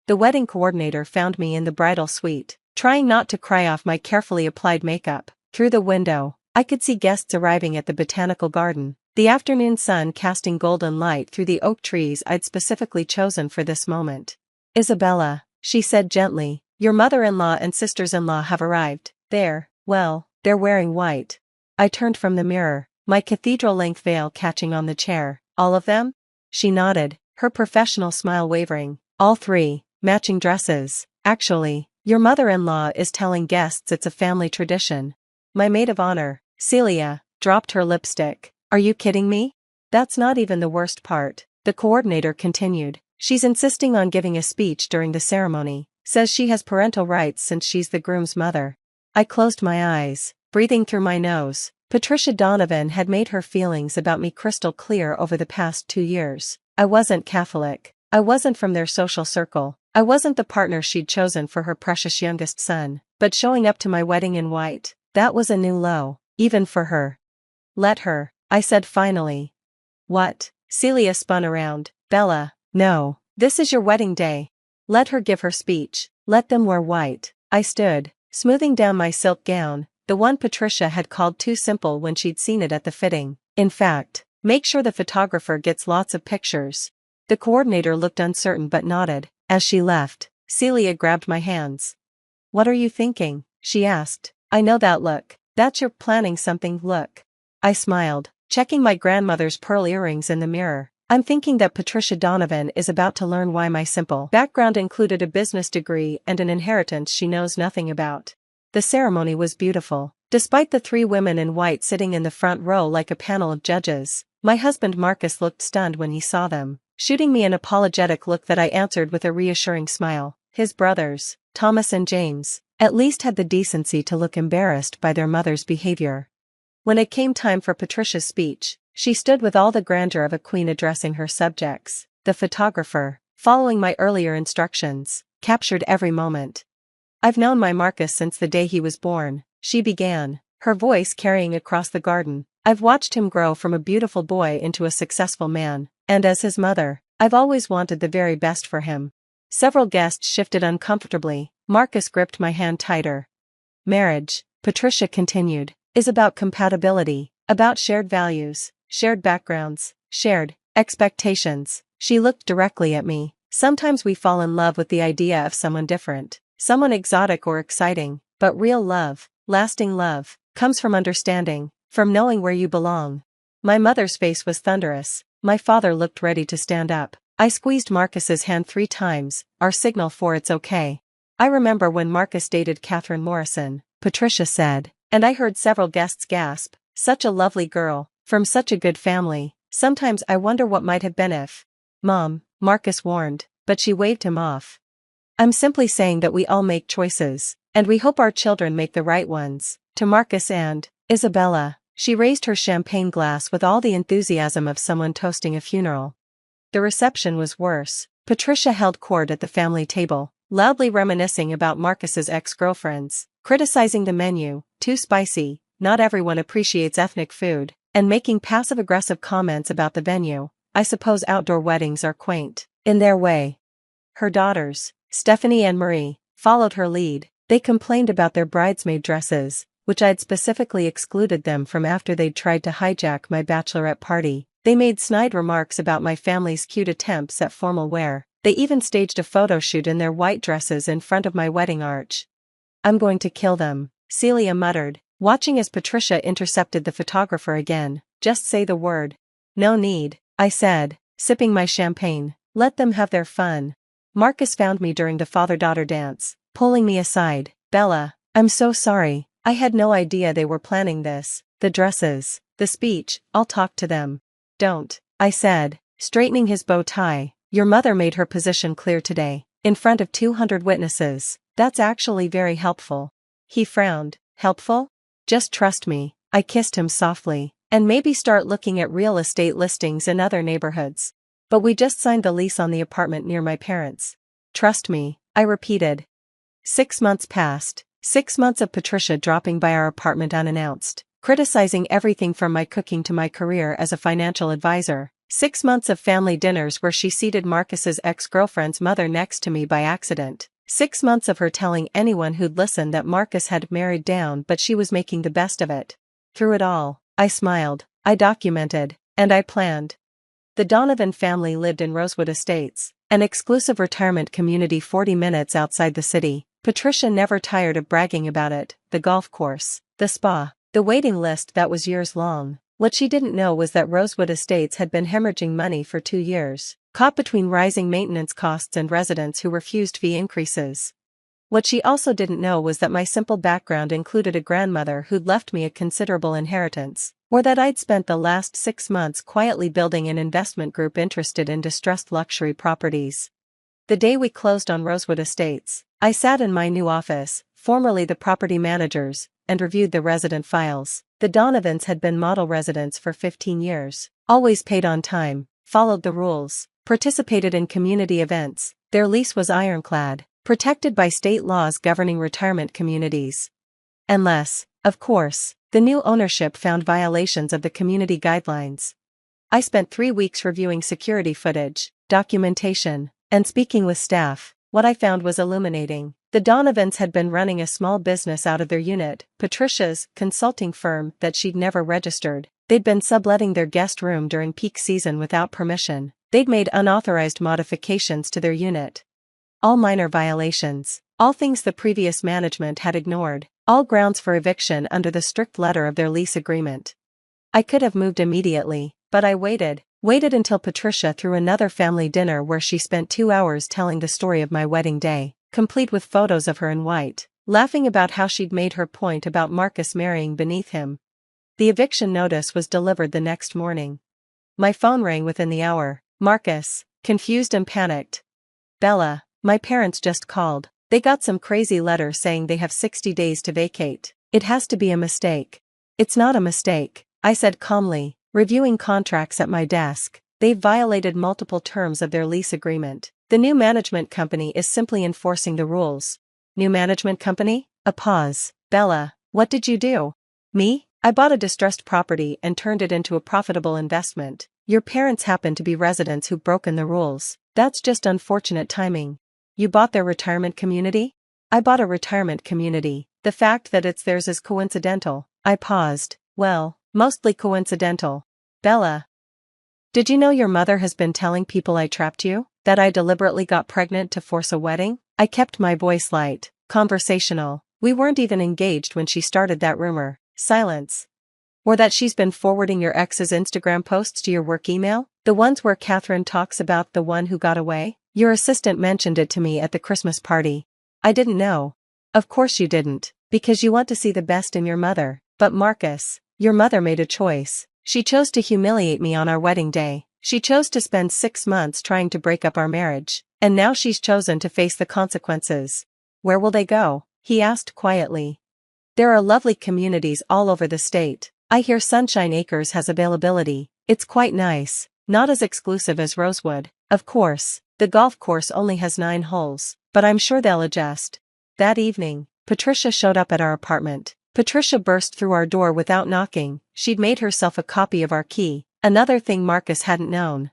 The wedding coordinator found me in the bridal suite, trying not to cry off my carefully applied makeup. Through the window, I could see guests arriving at the botanical garden, the afternoon sun casting golden light through the oak trees I'd specifically chosen for this moment. "Isabella," she said gently, "your mother-in-law and sisters-in-law have arrived. They're wearing white." I turned from the mirror, my cathedral-length veil catching on the chair. "All of them?" She nodded, her professional smile wavering. "All three, matching dresses. Actually, your mother-in-law is telling guests it's a family tradition." My maid of honor, Celia, dropped her lipstick. "Are you kidding me? That's not even the worst part," the coordinator continued. "She's insisting on giving a speech during the ceremony, says she has parental rights since she's the groom's mother." I closed my eyes, breathing through my nose. Patricia Donovan had made her feelings about me crystal clear over the past 2 years. I wasn't Catholic. I wasn't from their social circle. I wasn't the partner she'd chosen for her precious youngest son. But showing up to my wedding in white, that was a new low, even for her. "Let her," I said finally. "What?" Celia spun around. "Bella, no. This is your wedding day. Let her give her speech. Let them wear white." I stood, smoothing down my silk gown, the one Patricia had called too simple when she'd seen it at the fitting. "In fact, make sure the photographer gets lots of pictures." The coordinator looked uncertain but nodded. As she left, Celia grabbed my hands. "What are you thinking?" she asked. "I know that look. That's your planning something look." I smiled, checking my grandmother's pearl earrings in the mirror. "I'm thinking that Patricia Donovan is about to learn why my simple background included a business degree and an inheritance she knows nothing about." The ceremony was beautiful. Despite the 3 women in white sitting in the front row like a panel of judges, my husband Marcus looked stunned when he saw them, shooting me an apologetic look that I answered with a reassuring smile. His brothers, Thomas and James, at least had the decency to look embarrassed by their mother's behavior. When it came time for Patricia's speech, she stood with all the grandeur of a queen addressing her subjects. The photographer, following my earlier instructions, captured every moment. "I've known my Marcus since the day he was born," she began, her voice carrying across the garden. "I've watched him grow from a beautiful boy into a successful man, and as his mother, I've always wanted the very best for him." Several guests shifted uncomfortably. Marcus gripped my hand tighter. "Marriage," Patricia continued, "is about compatibility, about shared values, shared backgrounds, shared expectations." She looked directly at me. "Sometimes we fall in love with the idea of someone different, someone exotic or exciting, but real love, lasting love, comes from understanding, from knowing where you belong." My mother's face was thunderous. My father looked ready to stand up. I squeezed Marcus's hand 3 times, our signal for "it's okay." "I remember when Marcus dated Catherine Morrison," Patricia said, and I heard several guests gasp. "Such a lovely girl, from such a good family. Sometimes I wonder what might have been if." "Mom," Marcus warned, but she waved him off. "I'm simply saying that we all make choices, and we hope our children make the right ones." To Marcus and Isabella, she raised her champagne glass with all the enthusiasm of someone toasting a funeral. The reception was worse. Patricia held court at the family table, loudly reminiscing about Marcus's ex-girlfriends, criticizing the menu, too spicy, not everyone appreciates ethnic food, and making passive-aggressive comments about the venue. I suppose outdoor weddings are quaint, in their way. Her daughters, Stephanie and Marie, followed her lead. They complained about their bridesmaid dresses, which I'd specifically excluded them from after they'd tried to hijack my bachelorette party. They made snide remarks about my family's cute attempts at formal wear. They even staged a photo shoot in their white dresses in front of my wedding arch. "I'm going to kill them," Celia muttered, watching as Patricia intercepted the photographer again. "Just say the word." "No need," I said, sipping my champagne. "Let them have their fun." Marcus found me during the father-daughter dance, pulling me aside. "Bella, I'm so sorry. I had no idea they were planning this. The dresses, the speech, I'll talk to them." "Don't," I said, straightening his bow tie. "Your mother made her position clear today, in front of 200 witnesses. That's actually very helpful." He frowned. "Helpful? Just trust me." I kissed him softly. "And maybe start looking at real estate listings in other neighborhoods." "But we just signed the lease on the apartment near my parents." "Trust me," I repeated. 6 months passed. 6 months of Patricia dropping by our apartment unannounced, criticizing everything from my cooking to my career as a financial advisor. 6 months of family dinners where she seated Marcus's ex-girlfriend's mother next to me by accident. 6 months of her telling anyone who'd listen that Marcus had married down but she was making the best of it. Through it all, I smiled, I documented, and I planned. The Donovan family lived in Rosewood Estates, an exclusive retirement community 40 minutes outside the city. Patricia never tired of bragging about it, the golf course, the spa, the waiting list that was years long. What she didn't know was that Rosewood Estates had been hemorrhaging money for 2 years, caught between rising maintenance costs and residents who refused fee increases. What she also didn't know was that my simple background included a grandmother who'd left me a considerable inheritance, or that I'd spent the last 6 months quietly building an investment group interested in distressed luxury properties. The day we closed on Rosewood Estates, I sat in my new office, formerly the property manager's, and reviewed the resident files. The Donovans had been model residents for 15 years, always paid on time, followed the rules, participated in community events. Their lease was ironclad, protected by state laws governing retirement communities. Unless, of course, the new ownership found violations of the community guidelines. I spent 3 weeks reviewing security footage, documentation, and speaking with staff. What I found was illuminating. The Donovans had been running a small business out of their unit, Patricia's consulting firm, that she'd never registered. They'd been subletting their guest room during peak season without permission. They'd made unauthorized modifications to their unit. All minor violations, all things the previous management had ignored, all grounds for eviction under the strict letter of their lease agreement. I could have moved immediately, but I waited until Patricia threw another family dinner where she spent 2 hours telling the story of my wedding day, complete with photos of her in white, laughing about how she'd made her point about Marcus marrying beneath him. The eviction notice was delivered the next morning. My phone rang within the hour. Marcus, confused and panicked. Bella, my parents just called. They got some crazy letter saying they have 60 days to vacate. It has to be a mistake. It's not a mistake, I said calmly, reviewing contracts at my desk. They've violated multiple terms of their lease agreement. The new management company is simply enforcing the rules. New management company? A pause. Bella, what did you do? Me? I bought a distressed property and turned it into a profitable investment. Your parents happen to be residents who've broken the rules. That's just unfortunate timing. You bought their retirement community? I bought a retirement community. The fact that it's theirs is coincidental. I paused. Well, mostly coincidental. Bella. Did you know your mother has been telling people I trapped you? That I deliberately got pregnant to force a wedding? I kept my voice light, conversational. We weren't even engaged when she started that rumor. Silence. Or that she's been forwarding your ex's Instagram posts to your work email? The ones where Catherine talks about the one who got away? Your assistant mentioned it to me at the Christmas party. I didn't know. Of course you didn't, because you want to see the best in your mother. But Marcus, your mother made a choice. She chose to humiliate me on our wedding day. She chose to spend 6 months trying to break up our marriage. And now she's chosen to face the consequences. Where will they go? He asked quietly. There are lovely communities all over the state. I hear Sunshine Acres has availability. It's quite nice. Not as exclusive as Rosewood. Of course, the golf course only has 9 holes, but I'm sure they'll adjust. That evening, Patricia showed up at our apartment. Patricia burst through our door without knocking. She'd made herself a copy of our key, another thing Marcus hadn't known.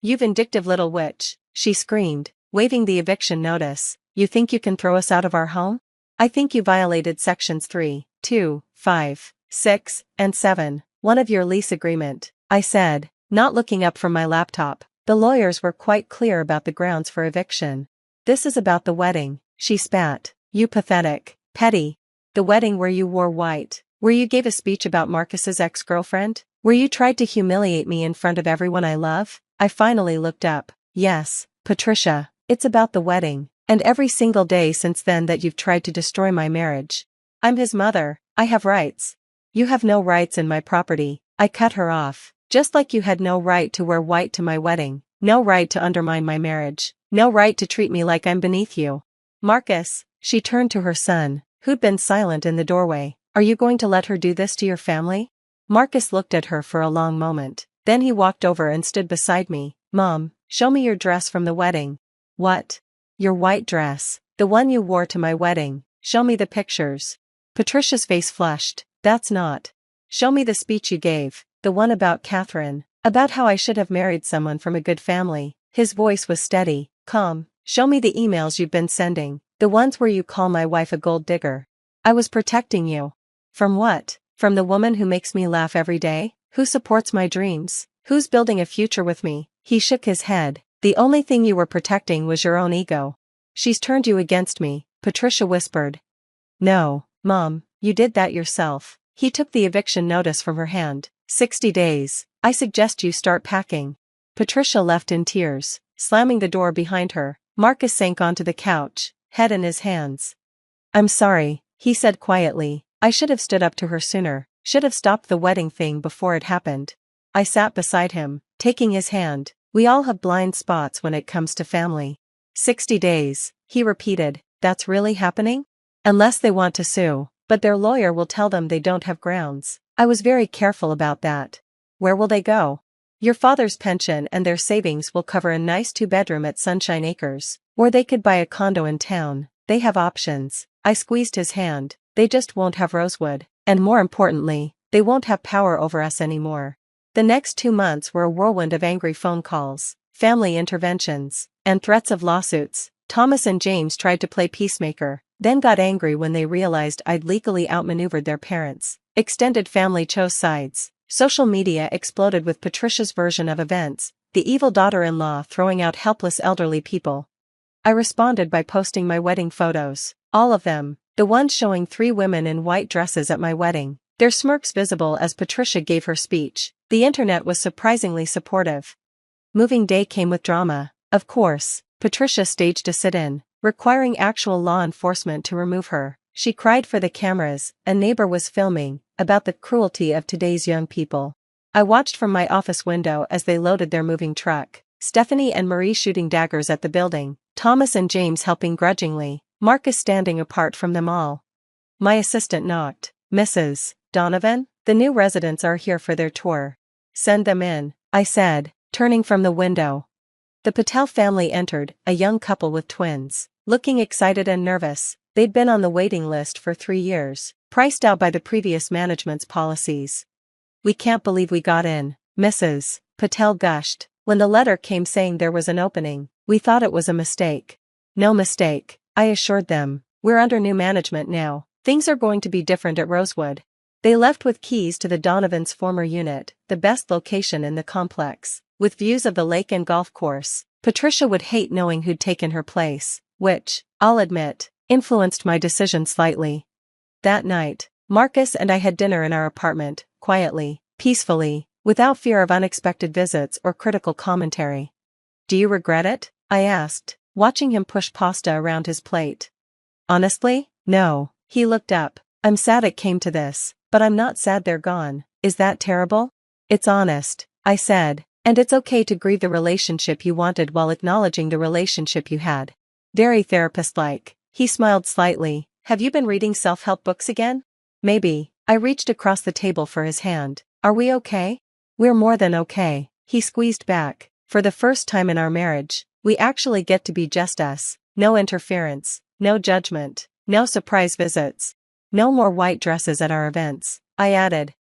You vindictive little witch, she screamed, waving the eviction notice. You think you can throw us out of our home? I think you violated sections 3, 2, 5, 6, and 7, 1 of your lease agreement, I said, not looking up from my laptop. The lawyers were quite clear about the grounds for eviction. This is about the wedding, she spat. You pathetic, petty. The wedding where you wore white, where you gave a speech about Marcus's ex-girlfriend, where you tried to humiliate me in front of everyone I love? I finally looked up. Yes, Patricia, it's about the wedding, and every single day since then that you've tried to destroy my marriage. I'm his mother, I have rights. You have no rights in my property. I cut her off. Just like you had no right to wear white to my wedding, no right to undermine my marriage, no right to treat me like I'm beneath you. Marcus, she turned to her son, who'd been silent in the doorway. Are you going to let her do this to your family? Marcus looked at her for a long moment. Then he walked over and stood beside me. Mom, show me your dress from the wedding. What? Your white dress, the one you wore to my wedding. Show me the pictures. Patricia's face flushed. That's not. Show me the speech you gave, the one about Catherine. About how I should have married someone from a good family. His voice was steady, calm. Show me the emails you've been sending, the ones where you call my wife a gold digger. I was protecting you. From what? From the woman who makes me laugh every day? Who supports my dreams? Who's building a future with me? He shook his head. The only thing you were protecting was your own ego. She's turned you against me, Patricia whispered. No, Mom, you did that yourself. He took the eviction notice from her hand. 60 days. I suggest you start packing. Patricia left in tears, slamming the door behind her. Marcus sank onto the couch, head in his hands. I'm sorry, he said quietly. I should have stood up to her sooner, should have stopped the wedding thing before it happened. I sat beside him, taking his hand. We all have blind spots when it comes to family. 60 days, he repeated. That's really happening? Unless they want to sue, but their lawyer will tell them they don't have grounds. I was very careful about that. Where will they go? Your father's pension and their savings will cover a nice 2-bedroom at Sunshine Acres, or they could buy a condo in town. They have options. I squeezed his hand. They just won't have Rosewood, and more importantly, they won't have power over us anymore. The next 2 months were a whirlwind of angry phone calls, family interventions, and threats of lawsuits. Thomas and James tried to play peacemaker, then got angry when they realized I'd legally outmaneuvered their parents. Extended family chose sides. Social media exploded with Patricia's version of events, the evil daughter-in-law throwing out helpless elderly people. I responded by posting my wedding photos, all of them, the ones showing 3 women in white dresses at my wedding, their smirks visible as Patricia gave her speech. The internet was surprisingly supportive. Moving day came with drama, of course. Patricia staged a sit-in, requiring actual law enforcement to remove her. She cried for the cameras. A neighbor was filming, about the cruelty of today's young people. I watched from my office window as they loaded their moving truck. Stephanie and Marie shooting daggers at the building, Thomas and James helping grudgingly, Marcus standing apart from them all. My assistant knocked. Mrs. Donovan, the new residents are here for their tour. Send them in, I said, turning from the window. The Patel family entered, a young couple with twins, looking excited and nervous. They'd been on the waiting list for 3 years, priced out by the previous management's policies. We can't believe we got in, Mrs. Patel gushed. When the letter came saying there was an opening, we thought it was a mistake. No mistake, I assured them. We're under new management now. Things are going to be different at Rosewood. They left with keys to the Donovans' former unit, the best location in the complex, with views of the lake and golf course. Patricia would hate knowing who'd taken her place, which, I'll admit, influenced my decision slightly. That night, Marcus and I had dinner in our apartment, quietly, peacefully, without fear of unexpected visits or critical commentary. Do you regret it? I asked, watching him push pasta around his plate. Honestly, no. He looked up. I'm sad it came to this, but I'm not sad they're gone. Is that terrible? It's honest, I said, and it's okay to grieve the relationship you wanted while acknowledging the relationship you had. Very therapist-like. He smiled slightly. Have you been reading self-help books again? Maybe. I reached across the table for his hand. Are we okay? We're more than okay. He squeezed back. For the first time in our marriage, we actually get to be just us. No interference, no judgment, no surprise visits. No more white dresses at our events, I added.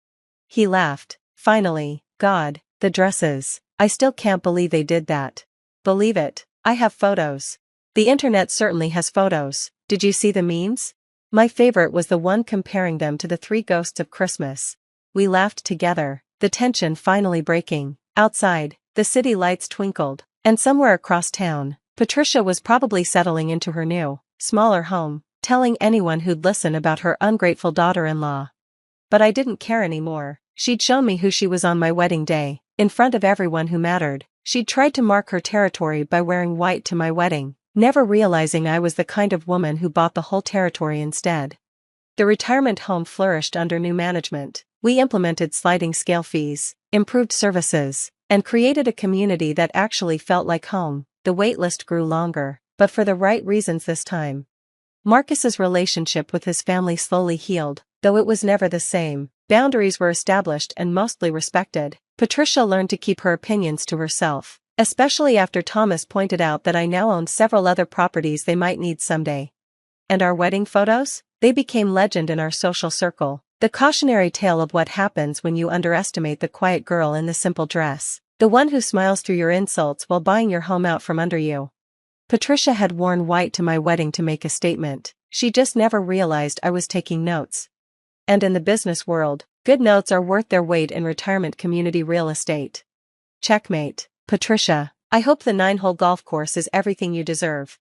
He laughed. Finally, God, the dresses. I still can't believe they did that. Believe it, I have photos. The internet certainly has photos. Did you see the memes? My favorite was the one comparing them to the 3 ghosts of Christmas. We laughed together, the tension finally breaking. Outside, the city lights twinkled, and somewhere across town, Patricia was probably settling into her new, smaller home, telling anyone who'd listen about her ungrateful daughter-in-law. But I didn't care anymore. She'd shown me who she was on my wedding day, in front of everyone who mattered. She'd tried to mark her territory by wearing white to my wedding, never realizing I was the kind of woman who bought the whole territory instead. The retirement home flourished under new management. We implemented sliding scale fees, improved services, and created a community that actually felt like home. The waitlist grew longer, but for the right reasons this time. Marcus's relationship with his family slowly healed, though it was never the same. Boundaries were established and mostly respected. Patricia learned to keep her opinions to herself, especially after Thomas pointed out that I now owned several other properties they might need someday. And our wedding photos? They became legend in our social circle. The cautionary tale of what happens when you underestimate the quiet girl in the simple dress. The one who smiles through your insults while buying your home out from under you. Patricia had worn white to my wedding to make a statement. She just never realized I was taking notes. And in the business world, good notes are worth their weight in retirement community real estate. Checkmate. Patricia, I hope the 9-hole golf course is everything you deserve.